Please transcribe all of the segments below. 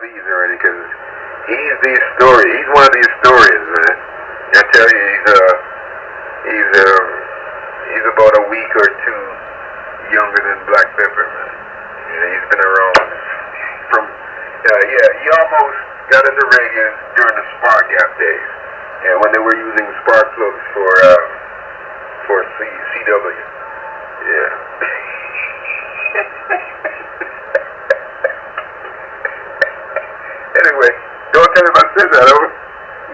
pleased already because he's the historian. He's one of the historians, man. I tell you, he's about a week or two younger than Black Pepper, man. Yeah, he's been around from. He almost got into reggae during the Spark Gap days. Yeah, when they were using spark plugs for CW. Yeah. Anyway, don't tell him I said that, over.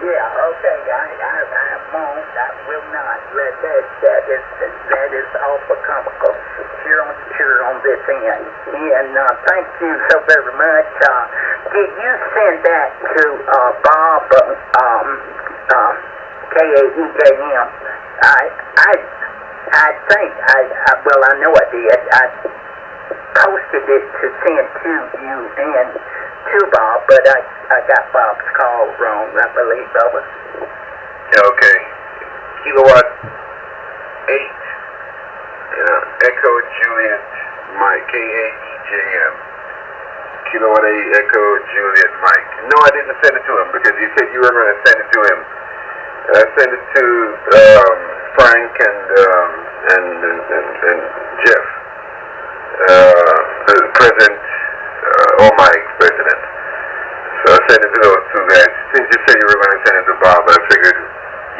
Yeah, okay, I won't, I will not. That is awful comical. Sure on this end. And thank you so very much. Did you send that to Bob, K-A-E-J-M? I think, well, I know I did. I posted it to send to you and to Bob, but I got Bob's call wrong, I believe, over. Okay. Kilowatt 8. Echo Juliet Mike. K-A-E-J-M. Kilowatt 8 Echo Juliet Mike. No, I didn't send it to him because you said you were going to send it to him. I sent it to Frank and Jeff. The president, Mike, president. So I sent it to those two guys. Since you said you were going to send it to Bob, I figured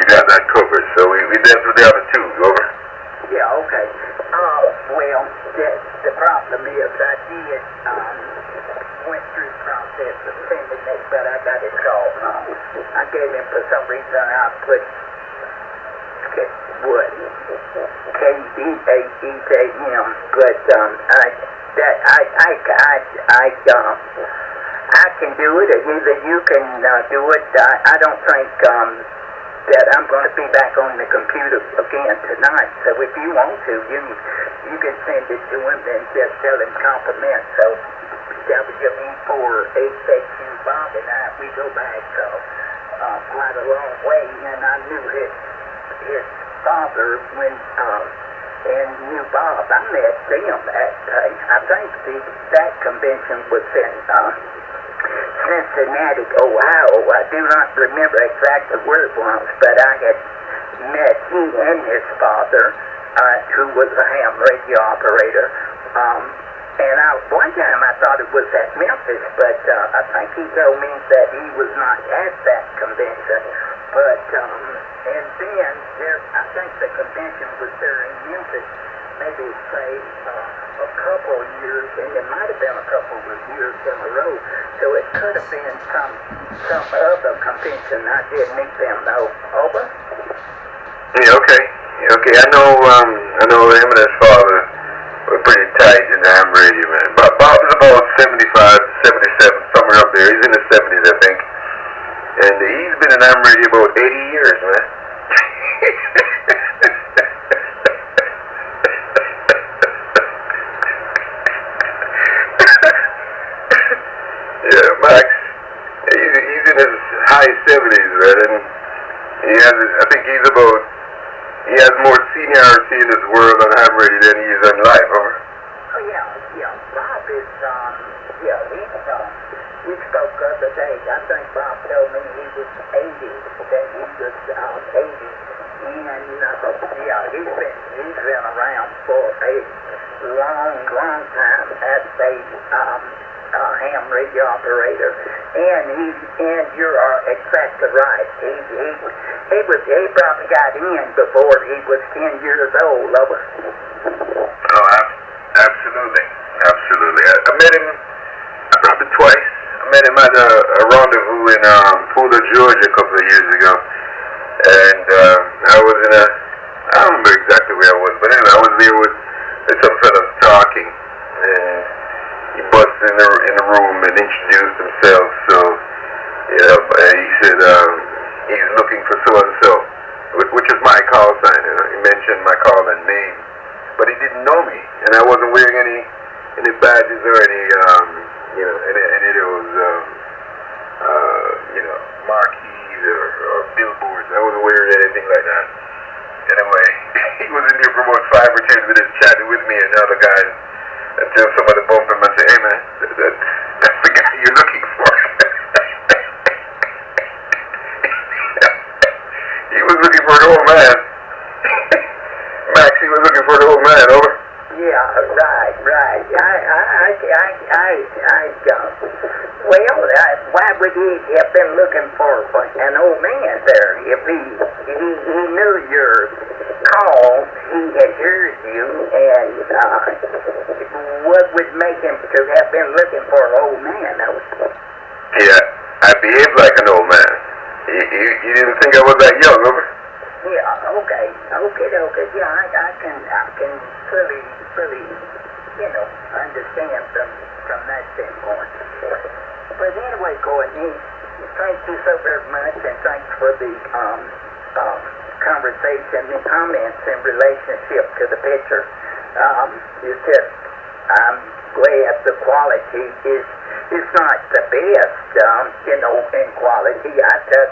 you got that covered. So we did for the other two. Over. Yeah, okay. Well, the problem is I did went through the process of sending it, but I got it all wrong. I gave him, for some reason, I put what? K-E-A-E-J-M, but I can do it, or either you can do it. I don't think that I'm going to be back on the computer again tonight, so if you want to, you can send it to him and just tell him compliments. So WE4HQ Bob and I, we go back quite a long way, and I knew his father when and knew Bob. I met them at I think that convention was in Cincinnati, Ohio. I do not remember exactly where it was, but I had met he and his father, who was a ham radio operator. And one time I thought it was at Memphis, but I think he told me that he was not at that convention. But and then I think the convention was there in Memphis, maybe say a couple of years, and it might have been a couple of years in a row. So it could have been some other convention. I did meet them though. Over. Yeah. Okay. I know him and his father were pretty tight in the ham radio, man. Bob is about 75, 77, somewhere up there. He's in the 70s, I think. And he's been in ham radio about 80 years, man. Yeah, Max, he's in his high 70s, man. And I think he has more seniority in his world on ham radio than he is on live, huh? Oh, yeah. Bob is, we spoke the other day. I think Bob told me he was 80, that he was 80. And, he's been around for a long time as a ham radio operator. And you're exactly right. He probably got in before he was 10 years old, Lover. Oh, absolutely. I met him probably twice. I met him at a rendezvous in Pooler, Georgia a couple of years ago. And I was I don't remember exactly where I was, but anyway, I was there with some fellas talking. And he busted in the room and introduced himself. So, he said he's looking for so-and-so, which is my call sign. He mentioned my call and name. But he didn't know me, and I wasn't wearing any badges or any of those marquees or billboards. I wasn't wearing anything like that. Anyway, he was in here for about 5 or 10 minutes chatting with me and the other guys until somebody bumped him and said, "Hey man, that's the guy you're looking for." for the old man. Max, he was looking for the old man, over. Yeah, right. Well, why would he have been looking for an old man there? If he knew your call, he had heard you, and what would make him to have been looking for an old man? Yeah, I behaved like an old man. You didn't think I was that young, over? Yeah, okay. Yeah, I can fully, understand from that standpoint. But anyway, Courtney, thank you so very much, and thanks for the conversation and comments in relationship to the picture. It's just, I'm glad the quality is not the best, in quality. I took,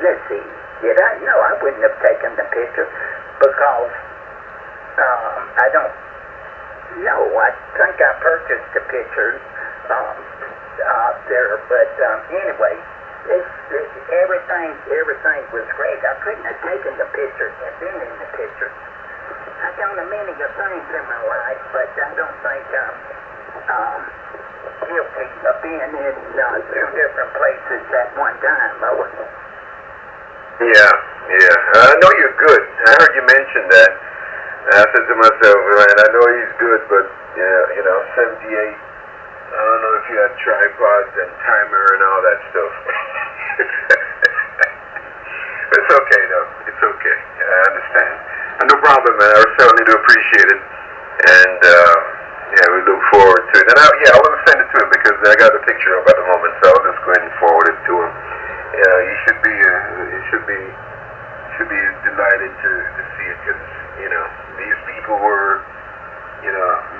let's see, did I? No, I wouldn't have taken the picture because I don't know. I think I purchased the picture there, but anyway, everything was great. I couldn't have taken the picture and been in the picture. I've done many things in my life, but I don't think I'm guilty of being in two different places at one time. Yeah. I know you're good. I heard you mention that. I said to myself, man, I know he's good, but, 78, I don't know if you had tripods and timer and all that stuff. It's okay, though. It's okay. I understand. No problem, man. I certainly do appreciate it. And, we look forward to it. And I want to send it to him because I got the picture up at the moment, so I'll just go ahead and forward it to him. He should be delighted to see it because, these people were,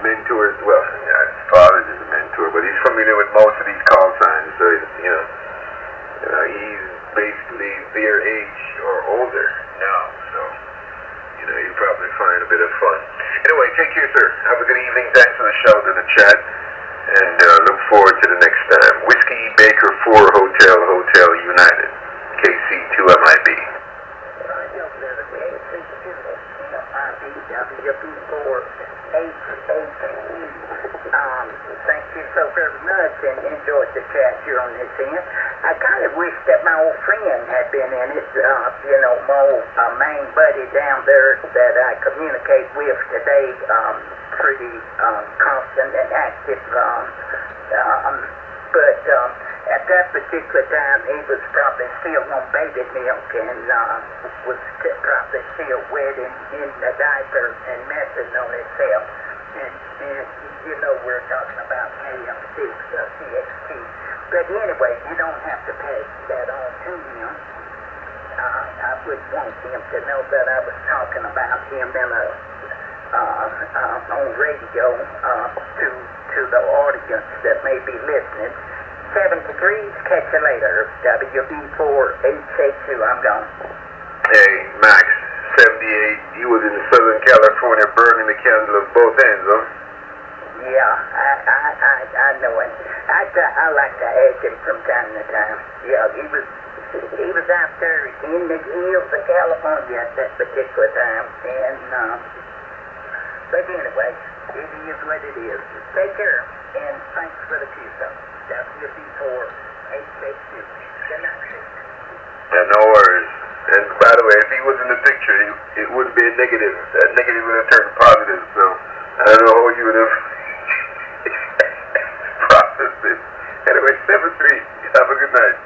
mentors. Well, his father is a mentor, but he's familiar with most of these call signs. So, he's basically their age or older now. So, you probably find a bit of fun. Anyway, take care, sir. Have a good evening. Thanks for the shout and the chat. And look forward to the next time. Whiskey Baker 4 Hotel United. KC2MIB. Thank you so very much and enjoyed the chat here on this end. I kind of wish that my old friend had been in it, my old main buddy down there that I communicate with today, pretty constant and active. But at that particular time, he was probably still on baby milk and was probably still wet in the diaper and messing on himself. And we're talking about KM6, CXT. But anyway, you don't have to pass that on to him. I would want him to know that I was talking about him on radio to the audience that may be listening. 7 degrees, catch you later. WB4HA2, I'm gone. Hey, Max, 78, you was in Southern California burning the candle of both ends, huh? Yeah, I know it. I like to ask him from time to time. Yeah, he was out there in the hills of California at that particular time, and but anyway, it is what it is. Take care, and thanks for the Q-Zone. WB4HA2. Good night. Yeah, no worries. And by the way, if he was in the picture, it wouldn't be a negative. That negative would have turned positive, so I don't know how you would have processed it. Anyway, 7-3. Have a good night.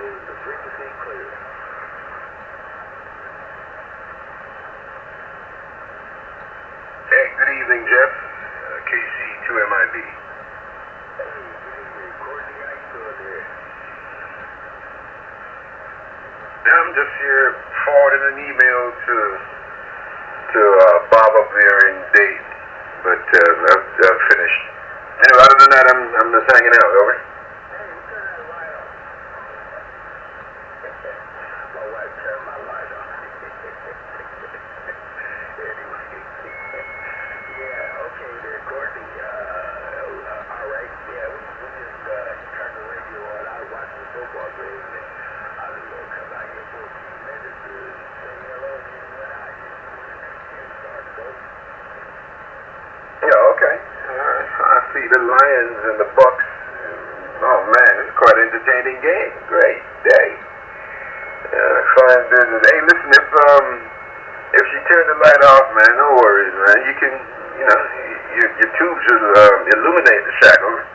Hey, good evening, Jeff. KC2MIB. I'm just here forwarding an email to Bob up there in Dayton, but I've finished. Anyway, other than that, I'm just hanging out. Over. Yeah, okay. I see the Lions and the Bucks. Oh man, it's quite an entertaining game. Great day. Fine business. Hey, listen, if she turned the light off, man, no worries, man. You can, your tubes will illuminate the shack. Over.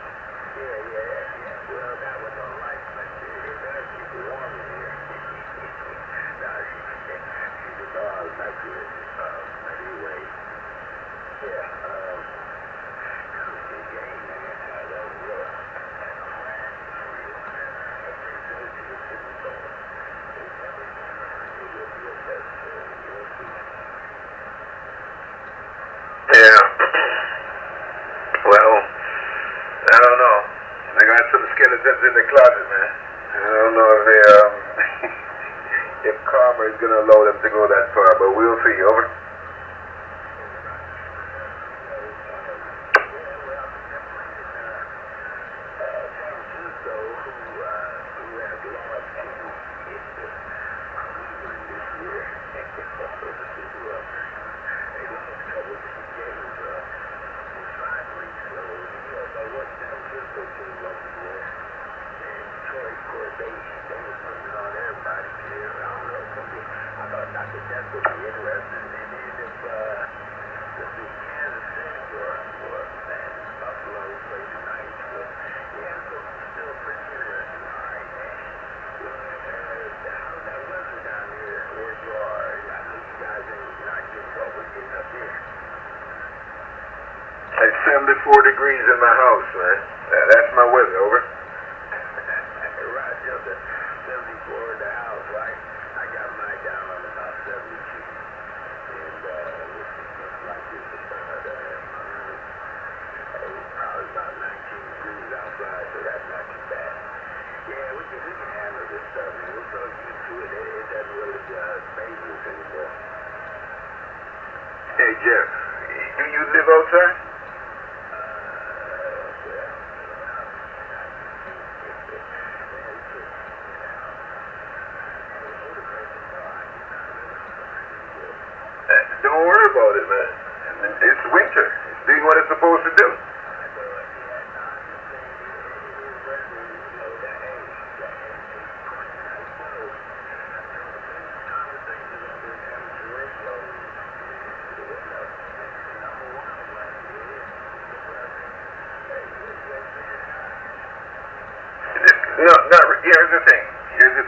Yeah. Well, I don't know. I got some skeletons in the closet, man. I don't know if they, if karma is gonna allow them to go that far, but we'll see. Over. It's 74 degrees in my house, man. That's my weather. Over. Right, just 74 in the house, right? I got mine down on about 72. And like this about probably about 19 degrees outside, so that's not too bad. Yeah, we can handle this stuff, man. We're so used to it. It doesn't really phase us anymore. Hey, Jeff, do you live outside? Don't worry about it, man. It's winter. It's doing what it's supposed to do. No, here's the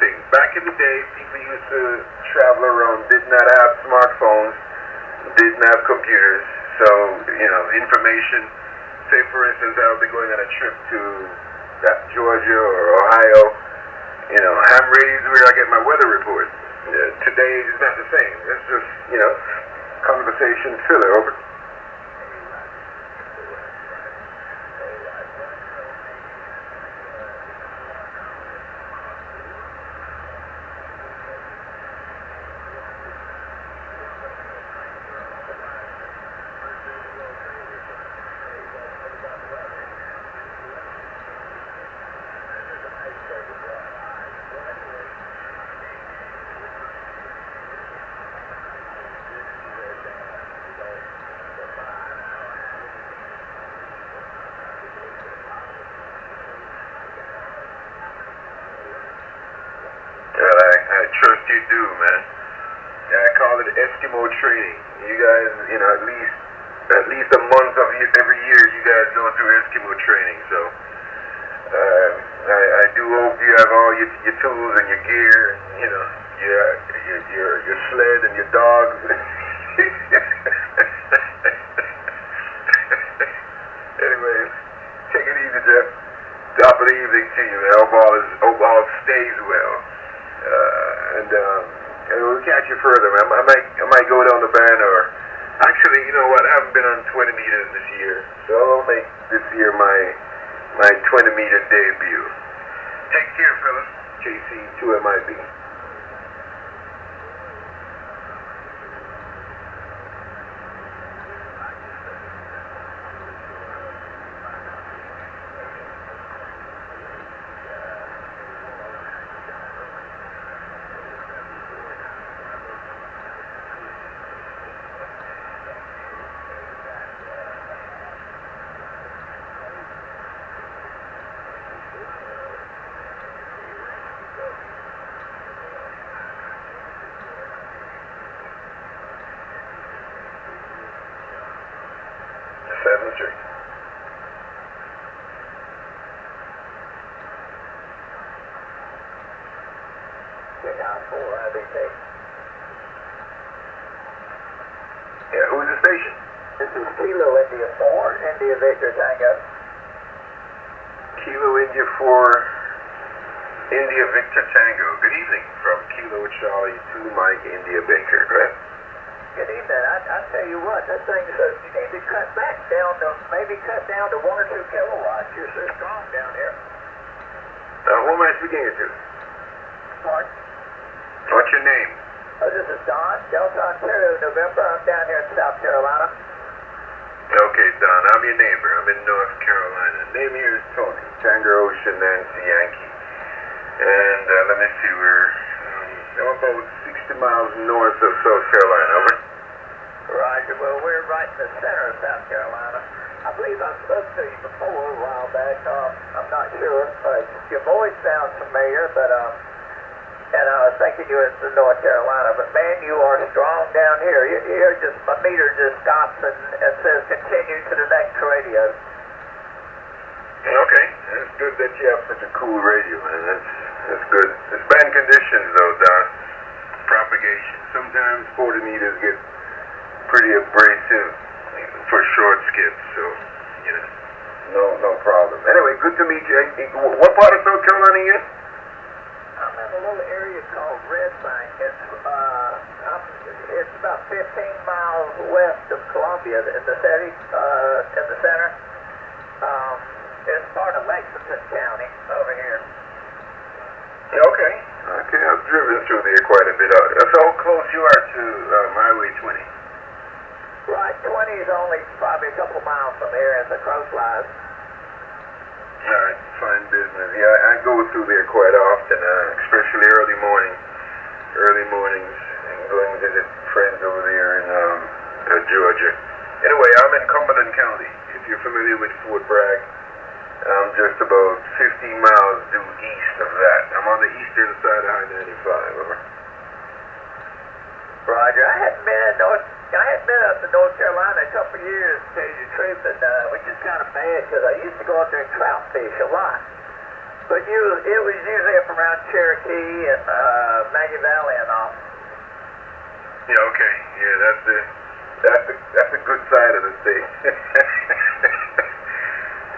thing. Back in the day, people used to travel around, did not have smartphones, didn't have computers, so, information, say for instance, I'll be going on a trip to Georgia or Ohio, I'm raised where I get my weather report. Today is not the same. It's just, conversation filler. Over. I trust you do, man. Yeah, I call it Eskimo training. You guys, at least a month of every year, you guys go through Eskimo training. So I do hope you have all your tools and your gear, and, you know, your sled and your dogs. Anyway, take it easy, Jeff. Top of the evening to you. Hope all stays well. And we'll catch you further, man. I might go down the band, or actually, you know what? I haven't been on 20 meters this year, so I'll make this year my 20-meter debut. Take care, fellas. JC 2MIB. Yeah, who's the station? This is Kilo India 4, India Victor Tango. Kilo India 4, India Victor Tango. Good evening from Kilo Charlie to Mike India Baker. Go ahead. Good evening. I tell you what, that thing says you need to cut back down to, maybe cut down to 1 or 2 kilowatts. You're so strong down here. Who am I speaking to? Pardon? What's your name? This is Don, Delta Ontario, November. I'm down here in South Carolina. Okay, Don. I'm your neighbor. I'm in North Carolina. Name here is Tony. Tango Ocean, Nancy Yankee. And let me see, I'm about 60 miles north of South Carolina. Over. Roger. Well, we're right in the center of South Carolina. I believe I spoke to you before a while back. I'm not sure. Your voice sounds familiar, but and I was thinking you were in North Carolina. But man, you are strong down here. You're just, my meter just stops and says continue to the next radio. Okay, that's good that you have such a cool radio, man. That's good. It's bad conditions though, Don. Propagation. Sometimes 40 meters get pretty abrasive for short skips, so you know, no problem. Anyway, good to meet you. What part of South Carolina are you in? I'm in a little area called Red Bank. It's about 15 miles west of Columbia in the city, in the center. It's part of Lexington County over here. Okay, I've driven through there quite a bit. That's how close you are to Highway 20. Right, 20 is only probably a couple miles from here as the crow flies. All right, fine business. Yeah, I go through there quite often, especially early mornings, and going to visit friends over there in Georgia. Anyway, I'm in Cumberland County. If you're familiar with Fort Bragg, I'm just about 15 miles due east of that. I'm on the eastern side of I-95. Over. Roger. I hadn't been up to North Carolina a couple of years, to tell you the truth, and which is kind of bad because I used to go out there and trout fish a lot. But it was usually up around Cherokee and Maggie Valley and all. Yeah, okay. Yeah, that's the good side of the state.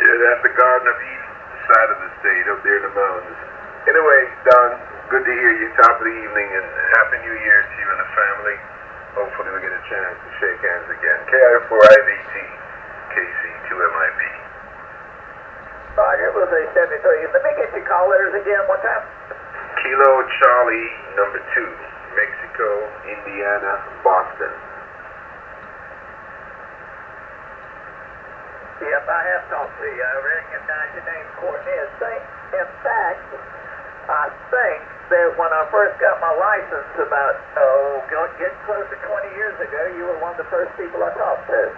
Yeah, that's the Garden of Eden side of the state up there in the mountains. Anyway, Don, good to hear you. Top of the evening, and Happy New Year to you and the family. Hopefully we get a chance to shake hands again. KI4IVT, KC2MIB. Roger, it was a 73. Let me get your call letters again one time. Kilo Charlie number 2, Mexico, Indiana, Boston. Yep, I have talked to you. I recognize your name, Courtney. In fact, I think that when I first got my license about, getting close to 20 years ago, you were one of the first people I talked to.